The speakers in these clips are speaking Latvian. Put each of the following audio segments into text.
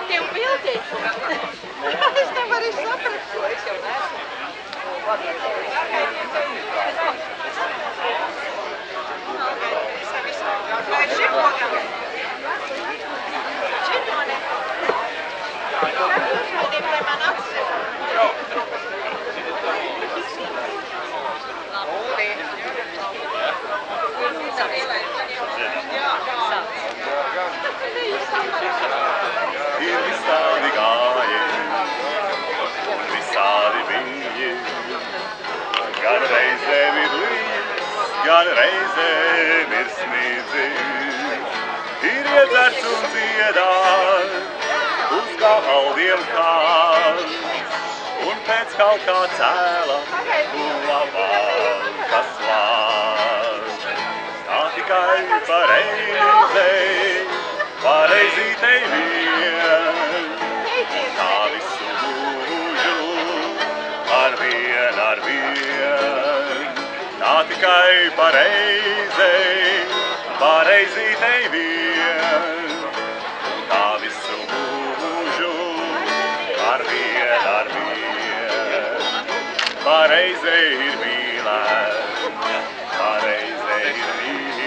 Tev bildīt. Es nevaru saprast. Es jau neesmu. Vai šipotā? Šipone? Šodien, lai man atsver. Lūdī. Ir visādi gājieni, un visādi viņi, gan reizēm ir līdz, gan reizēm ir smīdzi. Ir iedzerts un dziedāts, uz galdiem kāds, un pēc kaut kā cēla, un labākas vārds. Tā tikai pareizītei vien, tā visu mūžu, ar vien. Tā tikai pareizītei vien, tā visu mūžu, ar vien. Pareize ir mīlēt, pareize ir mīt,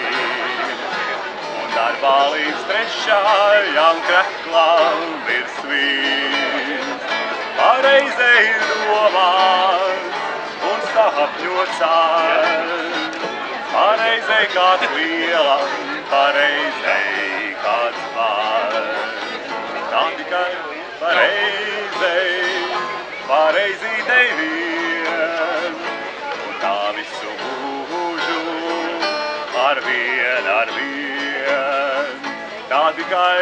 un darbā līdz trešajām kreklām ir svīts. Pareize ir domāt un sapņot celt, pareizei kāds lielam, pareizei kāds vārds. Tā tikai pareizītei vien, un tā visu mūžu, ar vien. Tā tikai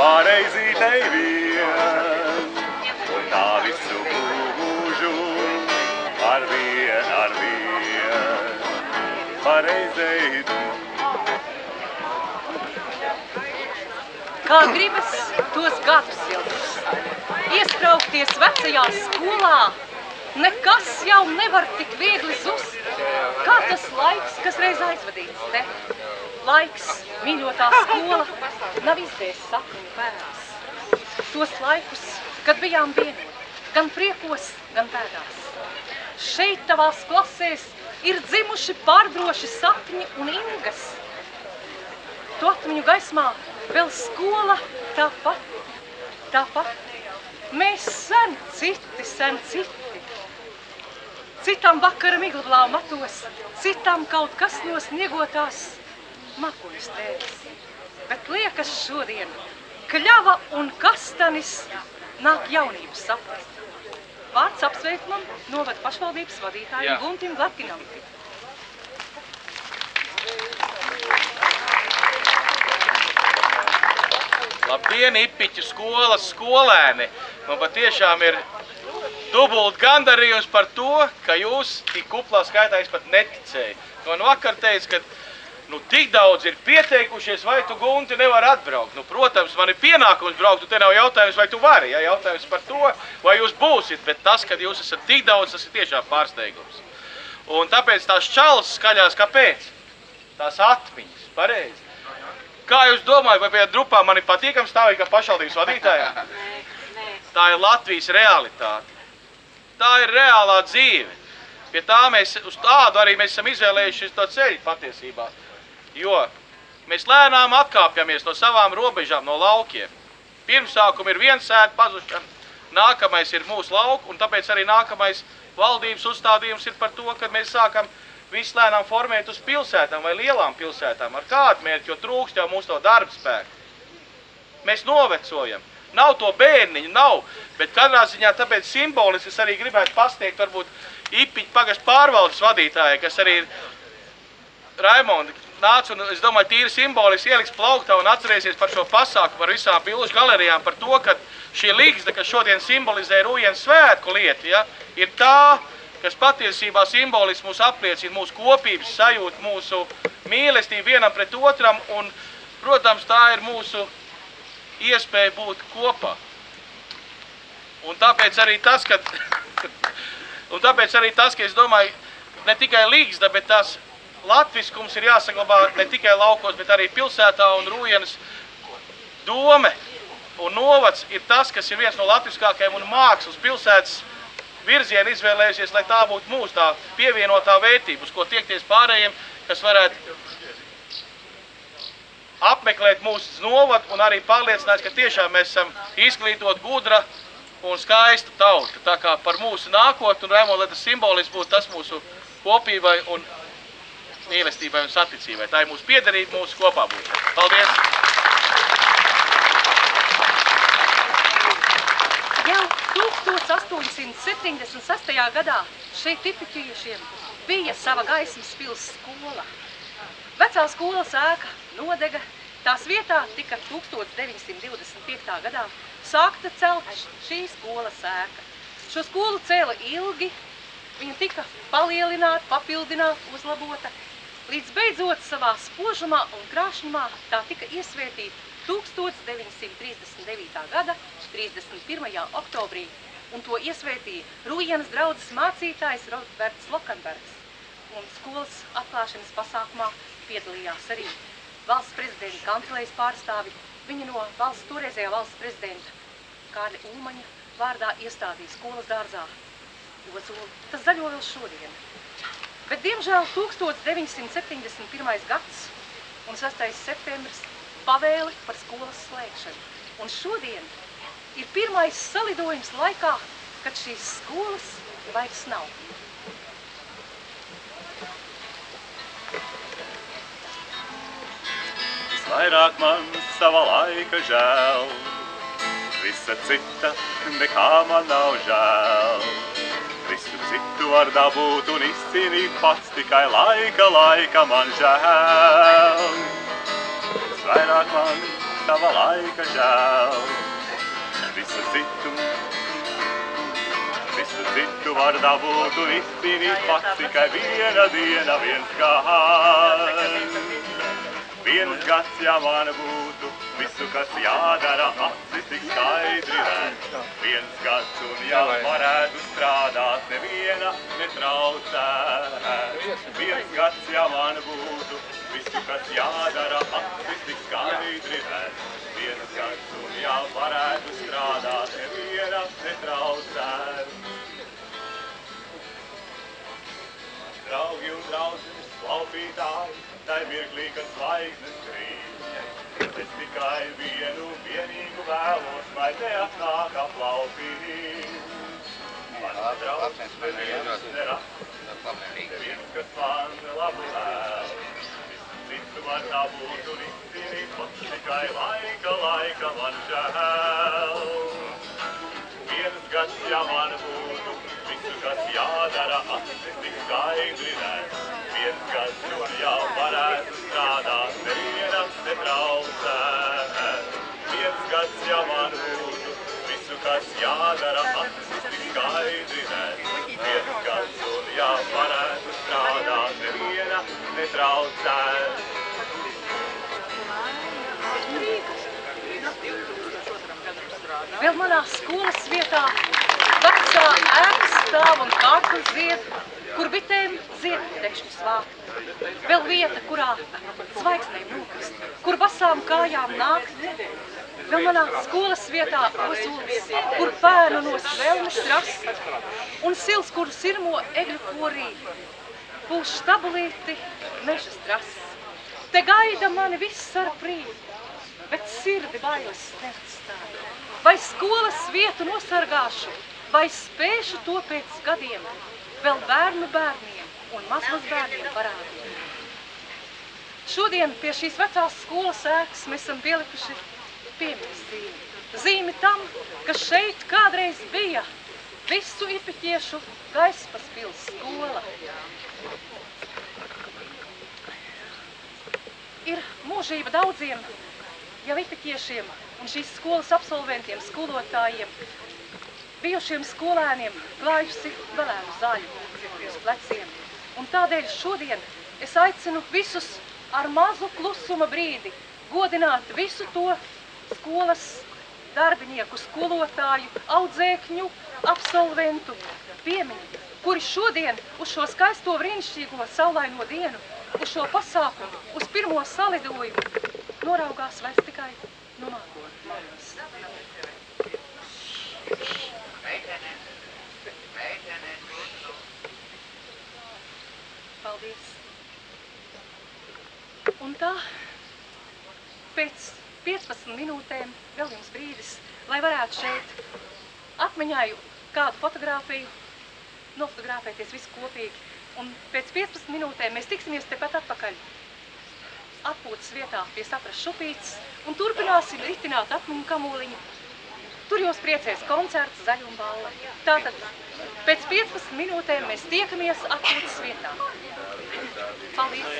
pareizītei vien, un tā visu mūžu, ar vien. Pareizei. Kā gribas tos gadus ilgus, iespraukties vecajā skolā, nekas jau nevar tik viegli zust, kā tas laiks, kas reiz aizvadīts te. Laiks, mīļotā skola, nav izdevies sapņu bērns. Tos laikus, kad bijām vienoti, gan priekos, gan bēdās. Šeit tavās klasēs ir dzimuši pārdroši sapņi un ilgas. Tu atmiņu gaismā vēl skola tāpat. Mēs sen citi. Citam vakara miglablā matos, citam kaut kas no sniegotās makuļas tēvis. Bet liekas šodien, kļava un kastanis nāk jaunības saprast. Vārds apsveikumam novada pašvaldības vadītājiem Guntim Glatkinam. Labdien, Ipiķu skolas skolēni! Man patiešām ir dubult gandarījums par to, ka jūs tik kuplā skaitā es pat neticēju. Man vakar teica, ka tik daudz ir pieteikušies, vai tu, Gunti, nevar atbraukt. Protams, man ir pienākums braukt, un te nav jautājums, vai tu vari. Ja? Jautājums par to, vai jūs būsit, bet tas, kad jūs esat tik daudz, tas ir tiešām pārsteigums. Un tāpēc tās čalas skaļās, kāpēc? Tās atmiņas, pareizi. Kā jūs domājat, vai pie drupā man ir patīkam stāvīt kā pašvaldības vadītājā? Tā ir Latvijas realitāte. Tā ir reālā dzīve. Pie tā uz tādu arī mēs esam izvēlējušies to ceļu patiesībā. Jo mēs lēnām atkāpjamies no savām robežām, no laukiem. Pirmsākuma ir viens sēta pazušana, nākamais ir mūsu lauku, un tāpēc arī nākamais valdības uzstādījums ir par to, kad mēs sākam visu lēnām formēt uz pilsētām vai lielām pilsētām. Ar kādu mērķi, jo trūkst jau mūsu to darba spēku. Mēs novecojam. Nav to bērniņu, nav, bet katrā ziņā tāpēc simboliski es arī gribētu pasniegt varbūt Ipiķu pagastu pārvaldes vadītājai, kas arī ir Raimonda nāca un, es domāju, tīri simboliski ieliks plauktā un atcerēsies par šo pasākumu, par visām bilžu galerijām, par to, ka šī līgzda, kas šodien simbolizē Rujienas svētku lietu, ja, ir tā, kas patiesībā simboliski mūs apliecina mūsu kopības sajūtu, mūsu mīlestību vienam pret otram, un, protams, tā ir mūsu iespēja būt kopā. Un tāpēc arī tas, kad Un tāpēc arī tas, ka es domāju, ne tikai līgzda, bet tās latviskums ir jāsaglabā ne tikai laukos, bet arī pilsētā un Rūjenas dome un novads ir tas, kas ir viens no latviskākajiem un mākslas pilsētas virzienu izvēlējusies, lai tā būtu mūsu tā pievienotā vērtība, uz ko tiekties pārējiem, kas varētu apmeklēt mūsu novadu un arī pārliecināt, ka tiešām mēs esam izglītot gudra un skaista tauta. Tā kā par mūsu nākotni un Raimond, lai tas simbolisks būtu tas mūsu kopībai un mīlestībai un saticībai. Tā ir mūsu piederība, mūsu kopā būšana. Paldies! Jau 1876. gadā šeit tipiķiešiem bija sava gaismas pils skola. Vecā skolas ēka nodega, tās vietā tika 1925. gadā sākta celt šī skolas ēka. Šo skolu cēla ilgi, viņa tika palielināta, papildināta, uzlabota, līdz beidzot savā spožumā un krāšņumā tā tika iesvētīta 1939. gada 31. oktobrī, un to iesvētīja Rūjenas draudzes mācītājs Roberts Lokenbergs. Un skolas atklāšanas pasākumā piedalījās arī valsts prezidenta kancelējas pārstāvi. Viņa no toreizējā valsts prezidenta Kārļa Ulmaņa vārdā iestādīja skolas dārzā ozolu. Tas zaļo vēl šodien. Bet, diemžēl, 1971. gads un 6. septembris pavēli par skolas slēgšanu. Un šodien ir pirmais salidojums laikā, kad šīs skolas vairs nav. Vairāk man sava laika žēl, visa cita nekā man nav žēl. Visu citu var dabūt un izcīnīt pats, tikai laika man žēl. Vairāk man sava laika žēl, visu citu var dabūt un izcīnīt pats, tikai viena diena, viens gads. Viens gads, ja man būtu, visu, kas jādara, acis tik skaidri redz. Viens gads, un ja varētu strādāt, neviena netraucēt. Viens gads, ja man būtu, visu, kas jādara, acis tik skaidri redz. Viens gads, un ja varētu strādāt, neviena netraucēt. Draugi un draudzenes, laupītāji, tai mirklī, kad zvaigznes krīt. Es tikai vienīgu vēlos, lai neatnāk aplaupīt. Manā draudzes neviens nerasta, neviens, kas man labu vēl. Citu var dabūt un izcīnīt, pats tikai laika man žēl. Viens gads, ja man būtu, visu, kas jādara, acis tik skaidri redz. Viens gads, un jau varētu strādāt, nevienam netraucēt. Viens gads, ja man būtu, visu, kas jādara, acis tik skaidri redz. Viens gads, un jau varētu strādāt, nevienam netraucēt. Vēl manā skolas vietā vecā ēka stāv un kārklis zied, kur bitēm zied dešņu svākt. Vēl vieta, kurā zvaigznēm nokrist, kur basām kājām nākt. Vēl manā skolas vietā ozolis, kur pēnu no svelmes rast, un sils, kur sirmo egļu korī, pūš stabulīti meža strass. Te gaida mani viss ar prīku, bet sirdi bailes neatstāja. Vai skolas vietu nosargāšu, vai spēšu to pēc gadiem, vēl bērnu bērniem un mazmazbērniem parādīt. Šodien pie šīs vecās skolas ēkas mēs esam pielikuši piemiņas zīmi. Zīmi tam, ka šeit kādreiz bija visu ipiķiešu Gaismas pils skola. Ir mūžība daudziem jau ipiķiešiem un šīs skolas absolventiem, skolotājiem, bijušiem skolēniem klājusi galēnu zaļu uz pleciem. Un tādēļ šodien es aicinu visus ar mazu klusuma brīdi godināt visu to skolas darbinieku, skolotāju, audzēkņu, absolventu piemiņu kuri šodien uz šo skaisto brīnišķīgo saulaino dienu, uz šo pasākumu, uz pirmo salidojumu, noraugās vairs tikai no mākoņas. Paldies. Un tā, pēc 15 minūtēm vēl jums brīdis, lai varētu šeit atmiņai kādu fotogrāfiju, nofotogrāfēties visi kopīgi. Un pēc 15 minūtēm mēs tiksimies tepat atpakaļ atpūtas vietā pie Sapras šupītes un turpināsim ritināt atmiņu kamoliņu. Tur jūs priecēs koncerts, zaļumballa. Tātad pēc 15 minūtēm mēs tiekamies atpūtas vietā. Paldies!